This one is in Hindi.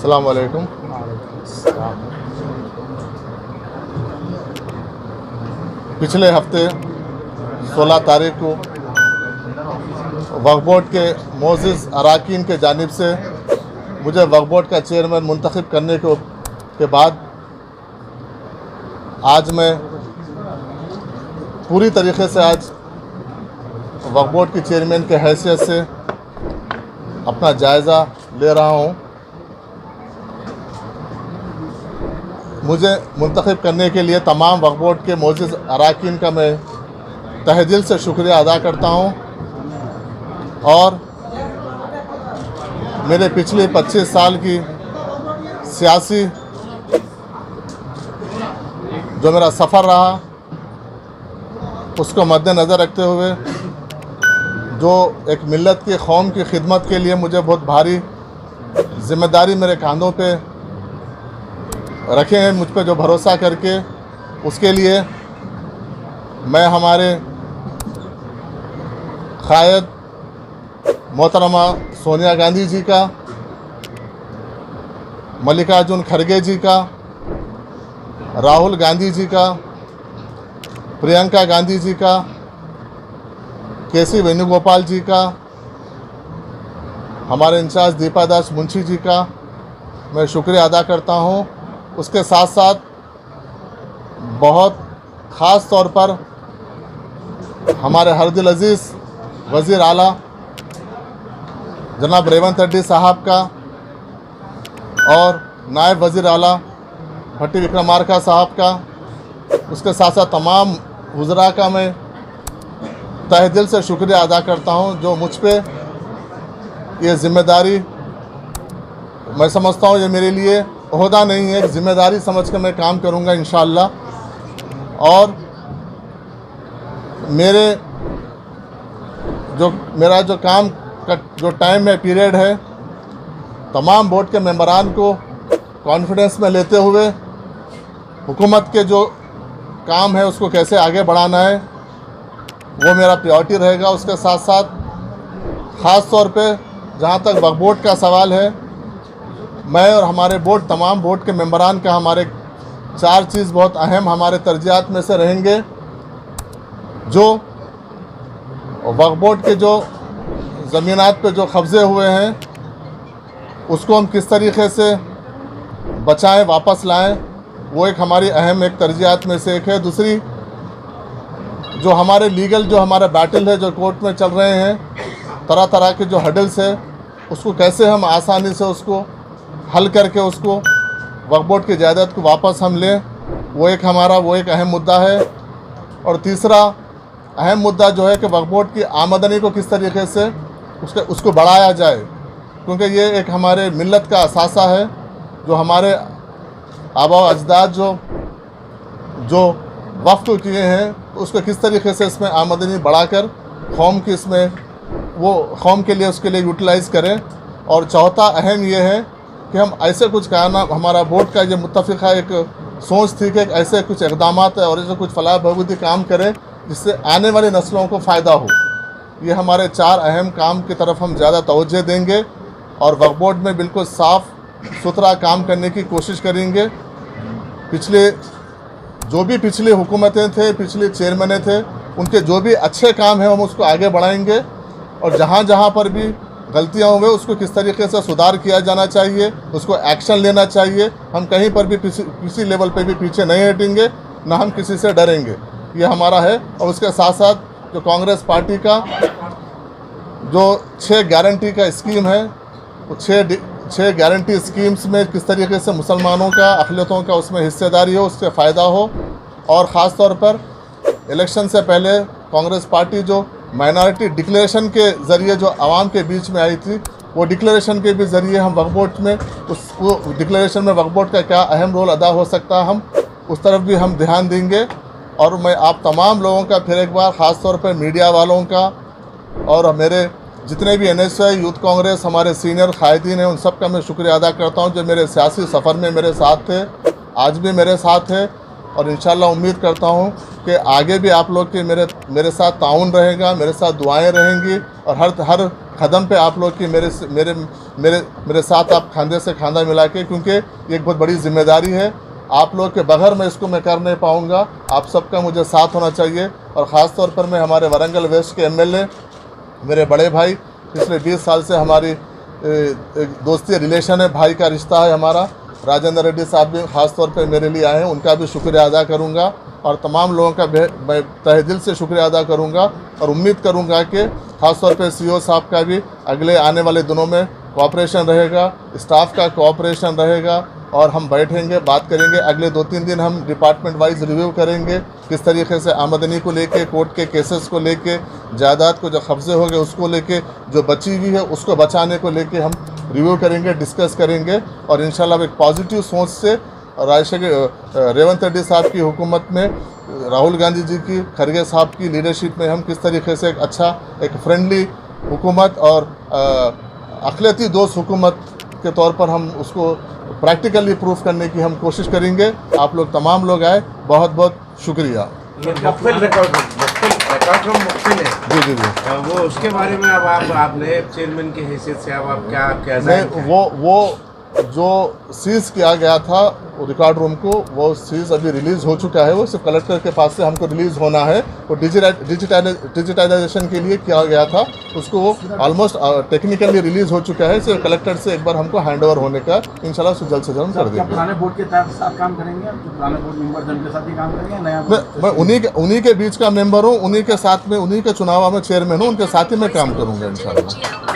अस्सलाम वालेकुम। पिछले हफ्ते 16 तारीख को वक्फ बोर्ड के मोअज़्ज़िज़ अरकान के जानिब से मुझे वक्फ बोर्ड का चेयरमैन मुंतखब करने के बाद आज मैं पूरी तरीक़े से आज वक्फ बोर्ड के चेयरमैन के हैसियत से अपना जायज़ा ले रहा हूँ। मुझे मुंतखब करने के लिए तमाम वक्फ बोर्ड के मोअज़्ज़िज़ अरकान का मैं तहे दिल से शुक्रिया अदा करता हूँ और मेरे पिछले 25 साल की सियासी जो मेरा सफ़र रहा उसको मद्देनज़र रखते हुए जो एक मिल्लत की कौम की खिदमत के लिए मुझे बहुत भारी ज़िम्मेदारी मेरे कांधों पे रखे हैं, मुझ पे जो भरोसा करके, उसके लिए मैं हमारे क़ायद मोहतरमा सोनिया गांधी जी का, मल्लिकार्जुन खड़गे जी का, राहुल गांधी जी का, प्रियंका गांधी जी का, केसी वेणुगोपाल जी का, हमारे इंचार्ज दीपादास मुंशी जी का मैं शुक्रिया अदा करता हूँ। उसके साथ साथ बहुत ख़ास तौर पर हमारे हरदिल अज़ीज़ वज़ीर आला जनाब रेवंत रेड्डी साहब का और नायब वज़ीर आला भट्टी विक्रमार्का साहब का, उसके साथ साथ तमाम वज़रा का मैं तहे दिल से शुक्रिया अदा करता हूं, जो मुझ पे ये ज़िम्मेदारी, मैं समझता हूं ये मेरे लिए ओहदा नहीं है, एक ज़िम्मेदारी समझ कर मैं काम करूंगा इंशाअल्लाह। और मेरा जो काम का जो टाइम है, पीरियड है, तमाम बोर्ड के मेंबरान को कॉन्फिडेंस में लेते हुए हुकूमत के जो काम है उसको कैसे आगे बढ़ाना है वो मेरा प्रायोरिटी रहेगा। उसके साथ साथ ख़ास तौर पे जहाँ तक वक्फ बोर्ड का सवाल है, मैं और हमारे बोर्ड, तमाम बोर्ड के मेंबरान का हमारे 4 चीज़ बहुत अहम हमारे तरजीहात में से रहेंगे। जो वक्फ बोर्ड के जो ज़मीनात पे जो कब्ज़े हुए हैं उसको हम किस तरीक़े से बचाएं, वापस लाएं, वो एक हमारी अहम एक तरजीहात में से एक है। दूसरी, जो हमारे लीगल जो हमारा बैटल है, जो कोर्ट में चल रहे हैं, तरह तरह के जो हडल्स है, उसको कैसे हम आसानी से उसको हल करके उसको वक्फ बोर्ड की जायदाद को वापस हम लें, वो एक अहम मुद्दा है। और तीसरा अहम मुद्दा जो है कि वक्फ बोर्ड की आमदनी को किस तरीके से उसको बढ़ाया जाए, क्योंकि ये एक हमारे मिल्लत का असासा है। जो हमारे आबा अजदाद जो वक्फ किए हैं, उसको किस तरीके से इसमें आमदनी बढ़ाकर कौम की वो कौम के लिए उसके लिए यूटिलाइज़ करें। और चौथा अहम ये है कि हम ऐसे कुछ कहना, हमारा बोर्ड का ये मुत्तफ़िक़ा एक सोच थी कि ऐसे कुछ इक़दामात और ऐसे कुछ फलाह बहबूदी काम करें जिससे आने वाली नस्लों को फ़ायदा हो। ये हमारे 4 अहम काम की तरफ हम ज़्यादा तवज्जो देंगे और वक्फ बोर्ड में बिल्कुल साफ़ सुथरा काम करने की कोशिश करेंगे। पिछली हुकूमतें थे, पिछले चेयरमैन थे, उनके जो भी अच्छे काम हैं हम उसको आगे बढ़ाएंगे और जहाँ जहाँ पर भी गलतियाँ हुए उसको किस तरीके से सुधार किया जाना चाहिए, उसको एक्शन लेना चाहिए। हम कहीं पर भी किसी लेवल पे भी पीछे नहीं हटेंगे, ना हम किसी से डरेंगे, ये हमारा है। और उसके साथ साथ जो कांग्रेस पार्टी का जो 6 गारंटी का स्कीम है, वो 6 गारंटी स्कीम्स में किस तरीके से मुसलमानों का, अक़लियतों का उसमें हिस्सेदारी हो, उससे फ़ायदा हो। और ख़ास तौर पर इलेक्शन से पहले कांग्रेस पार्टी जो माइनॉरिटी डिक्लेरेशन के ज़रिए जो आवाम के बीच में आई थी, वो डिक्लेरेशन के भी ज़रिए हम वक्फ बोर्ड में वो डिक्लेरेशन में वक्फ बोर्ड का क्या अहम रोल अदा हो सकता है, हम उस तरफ भी हम ध्यान देंगे। और मैं आप तमाम लोगों का फिर एक बार ख़ास तौर पर मीडिया वालों का और मेरे जितने भी NSY यूथ कांग्रेस हमारे सीनियर कायदीन हैं, उन सब का मैं शुक्रिया अदा करता हूं जो मेरे सियासी सफ़र में मेरे साथ थे, आज भी मेरे साथ है। और इंशाल्लाह उम्मीद करता हूँ कि आगे भी आप लोग की मेरे साथ ताउन रहेगा, मेरे साथ दुआएं रहेंगी और हर कदम पे आप लोग की मेरे साथ आप खांधे से खांधा मिला के, क्योंकि ये एक बहुत बड़ी जिम्मेदारी है। आप लोग के बगैर मैं इसको मैं कर नहीं पाऊँगा। आप सबका मुझे साथ होना चाहिए और ख़ास तौर पर मैं हमारे वारंगल वेस्ट के MLA मेरे बड़े भाई, पिछले 20 साल से हमारी दोस्ती रिलेशन है, भाई का रिश्ता है हमारा। राजेंद्र रेड्डी साहब भी ख़ास तौर पे मेरे लिए आए हैं, उनका भी शुक्रिया अदा करूंगा और तमाम लोगों का मैं तहे दिल से शुक्रिया अदा करूंगा और उम्मीद करूंगा कि ख़ास तौर पे CEO साहब का भी अगले आने वाले दिनों में कोऑपरेशन रहेगा, स्टाफ का कोऑपरेशन रहेगा और हम बैठेंगे, बात करेंगे। अगले 2-3 दिन हम डिपार्टमेंट वाइज रिव्यू करेंगे, किस तरीके से आमदनी को लेके, कोर्ट के केसेस को लेके, जायदाद को जो कब्जे हो गए उसको लेके, जो बची हुई है उसको बचाने को लेके हम रिव्यू करेंगे, डिस्कस करेंगे और इंशाल्लाह एक पॉजिटिव सोच से रेवंत रेड्डी साहब की हुकूमत में, राहुल गांधी जी की, खरगे साहब की लीडरशिप में हम किस तरीके से एक अच्छा, एक फ्रेंडली हुकूमत और अखिलती दोस्त हुकूमत के तौर पर हम उसको प्रैक्टिकली प्रूफ करने की हम कोशिश करेंगे। आप लोग तमाम लोग आए, बहुत बहुत शुक्रिया। ये रिकॉर्ड रूम मुख्तिल है जी। वो उसके बारे में अब आप नए चेयरमैन की हैसियत से अब आप क्या नहीं, वो जो सीज़ किया गया था रिकॉर्ड रूम को, वो सीज़ अभी रिलीज़ हो चुका है। वो सिर्फ कलेक्टर के पास से हमको रिलीज़ होना है। वो डिजिटाइजेशन के लिए किया गया था, उसको वो ऑलमोस्ट टेक्निकली रिलीज़ हो चुका है। सिर्फ कलेक्टर से एक बार हमको हैंड ओवर होने का इंशाल्लाह जल्द से जल्द कर देंगे। पुराने बोर्ड के साथ काम करेंगे, पुराने बोर्ड मेंबर जन के साथ ही काम करेंगे, नया मैं उन्हीं के बीच का मेंबर हूँ, उन्हीं के साथ में, उन्हीं के चुनाव में चेयरमैन हूँ, उनके साथ ही मैं काम करूँगा इंशाल्लाह।